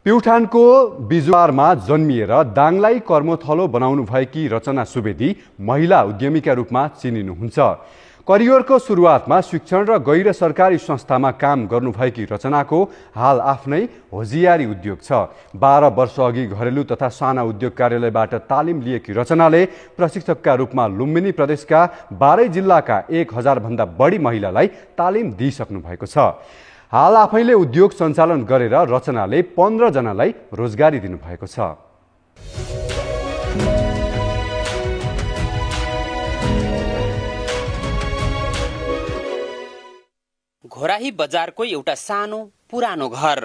प्युठानको बिजुवारमा जन्मिएर दाङलाई कर्मथलो बनाउनु भएकी रचना सुवेदी महिला उद्यमीका रूपमा चिनिनुहुन्छ। करियरको सुरुवातमा शिक्षण र गैर सरकारी संस्थामा काम गर्नुभएकी रचनाको हाल आफ्नै होजियारी उद्योग छ। 12 वर्ष अघि घरेलु तथा साना उद्योग कार्यालयबाट तालिम लिएकी रचनाले प्रशिक्षकका रूपमा लुम्बिनी प्रदेशका 12 जिल्लाका 1000 भन्दा बढी महिलालाई तालिम दिइसक्नु भएको छ। हाल आफैले उद्योग सञ्चालन गरेर रचनाले 15 जनालाई रोजगारी दिनुभएको छ। घोराही बजारको एउटा सानो पुरानो घर,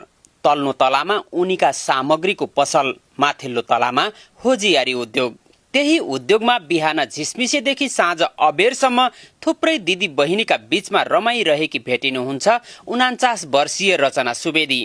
तल्लो तलामा उनीका सामग्रीको पसल, माथिल्लो तलामा होजियारी उद्योग। त्यही उद्योगमा बिहान झिसमिसेदेखि साँझ अबेरसम्म थुप्रै दिदी बहिनीका बीचमा रमाइरहेकी भेटिनुहुन्छ 49 वर्षीय रचना सुवेदी।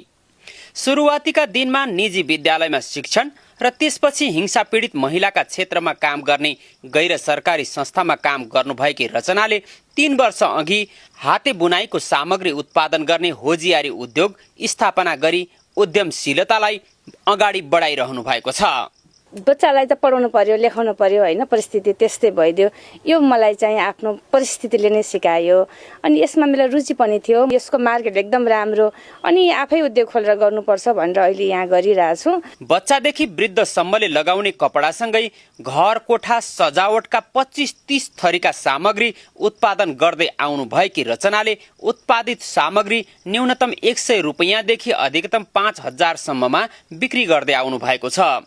सुरुवातीका दिनमा निजी विद्यालयमा शिक्षण र त्यसपछि हिंसा पीडित महिलाका क्षेत्रमा काम गर्ने गैर सरकारी संस्थामा काम गर्नुभएकी रचनाले 3 वर्ष अघि हाते बुनाईको सामग्री उत्पादन गर्ने होजियारी उद्योग स्थापना गरी उद्यमशीलतालाई अगाडि बढाइरहनु भएको छ। बच्चालाई त पढाउनु पर्यो, लेखाउनु पर्यो हैन, परिस्थिति त्यस्तै भइदियो। यो मलाई चाहिँ आफ्नो परिस्थितिले नै सिकायो। अनि यसमा मेरो रुचि पनि थियो। यसको मार्केट एकदम राम्रो अनि आफै उद्योग खोलेर गर्नुपर्छ भनेर अहिले यहाँ गरिरहेछु। बच्चादेखि वृद्धसम्मले लगाउने कपडासँगै घर कोठा सजावटका 25-30 थरीका सामग्री उत्पादन गर्दै आउनु भएकी रचनाले उत्पादित सामग्री न्यूनतम 100 रुपैयाँदेखि अधिकतम 5000 सम्ममा बिक्री गर्दै आउनु भएको छ।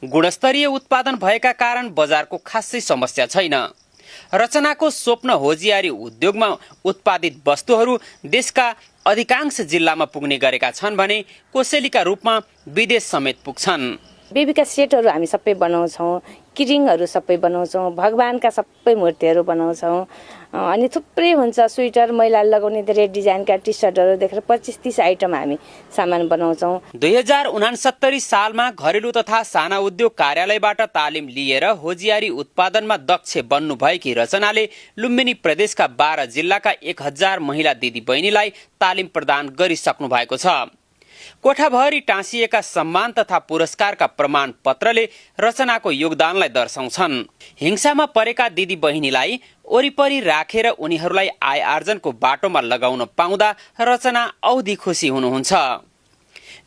गुणस्तरीय उत्पादन भएका कारण बजारको खासै समस्या छैन। रचनाको स्वप्न होजियारी उद्योगमा उत्पादित वस्तुहरू देशका अधिकांश जिल्लामा पुग्ने गरेका छन् भने कोसेलीका रूपमा विदेश समेत पुग्छन्। बेबीका सेटहरू हामी सबै बनाउँछौँ, किरिङहरू सबै बनाउँछौँ, भगवानका सबै मूर्तिहरू बनाउँछौँ। अनि थुप्रै हुन्छ, स्वेटर महिलाले लगाउने धेरै डिजाइनका टी सर्टहरू देखेर 25-30 आइटम हामी सामान बनाउँछौँ। 2069 सालमा घरेलु तथा साना उद्योग कार्यालयबाट तालिम लिएर होजियारी उत्पादनमा दक्ष बन्नु भएकी रचनाले लुम्बिनी प्रदेशका 12 जिल्लाका 1000 महिला दिदी बहिनीलाई तालिम प्रदान गरिसक्नु भएको छ। कोठाभरि टाँसिएका सम्मान तथा पुरस्कारका प्रमाण पत्रले रचनाको योगदानलाई दर्शाउँछन्। हिंसामा परेका दिदी बहिनीलाई वरिपरि राखेर उनीहरूलाई आय आर्जनको बाटोमा लगाउन पाउँदा रचना औधी खुसी हुनुहुन्छ।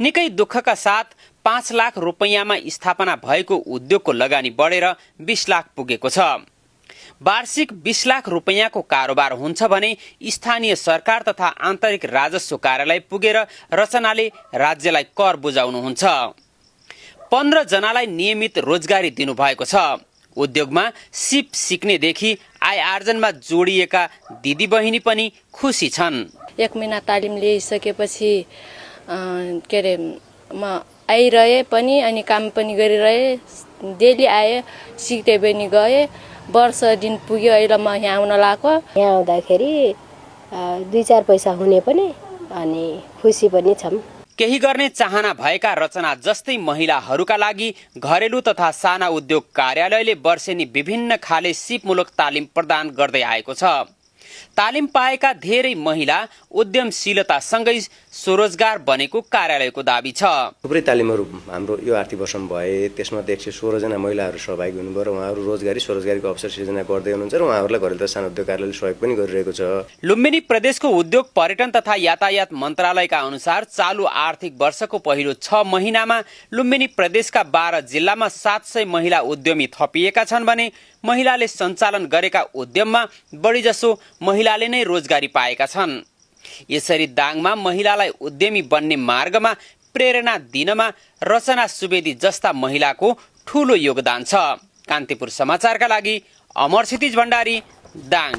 निकै दुःखका साथ 5 लाख रुपैयाँमा स्थापना भएको उद्योगको लगानी बढेर 20 लाख पुगेको छ। वार्षिक 20 लाख रुपैयाँको कारोबार हुन्छ भने स्थानीय सरकार तथा आन्तरिक राजस्व कार्यालय पुगेर रचनाले राज्यलाई कर बुझाउनुहुन्छ। 15 जनालाई नियमित रोजगारी दिनुभएको छ। उद्योगमा सिप सिक्नेदेखि आय आर्जनमा जोडिएका दिदी बहिनी पनि खुसी छन्। 1 महिना तालिम लिइसकेपछि म आइरहे पनि अनि काम पनि गरिरहे, डेली आए, सिक्दै पनि गए। वर्ष दिन पुग्यो, अहिले म यहाँ आउन लाग्यो। यहाँ आउँदाखेरि 2-4 पैसा हुने पनि अनि खुसी पनि छौँ। केही गर्ने चाहना भएका रचना जस्तै महिलाहरूका लागि घरेलु तथा साना उद्योग कार्यालयले वर्षेनी विभिन्न खाले सिपमूलक तालिम प्रदान गर्दै आएको छ। तालिम पाएका धेरै महिला उद्यमशीलतासँगै स्वरोजगार बनेको कार्यालयको दाबी छ। थुप्रै तालिमहरू हाम्रो यो आर्थिक वर्षमा भए, त्यसमा 116 जना महिलाहरू सहभागी हुनुभयो र उहाँहरू स्वरोजगारीको अवसर सिर्जना गर्दै हुनुहुन्छ र उहाँहरूलाई घरेलु तथा सानो उद्योग कार्यालयले सहयोग पनि गरिरहेको छ। लुम्बिनी प्रदेशको उद्योग पर्यटन तथा यातायात मन्त्रालयका अनुसार चालु आर्थिक वर्षको पहिलो 6 महिनामा लुम्बिनी प्रदेशका 12 जिल्लामा 700 महिला उद्यमी थपिएका छन् भने महिलाले सञ्चालन गरेका उद्यममा बढीजसो महिलाले नै रोजगारी पाएका छन्। यसरी दाङमा महिलालाई उद्यमी बन्ने मार्गमा प्रेरणा दिनमा रचना सुवेदी जस्ता महिलाको ठूलो योगदान छ। कान्तिपुर समाचारका लागि अमर क्षितिज भण्डारी, दाङ।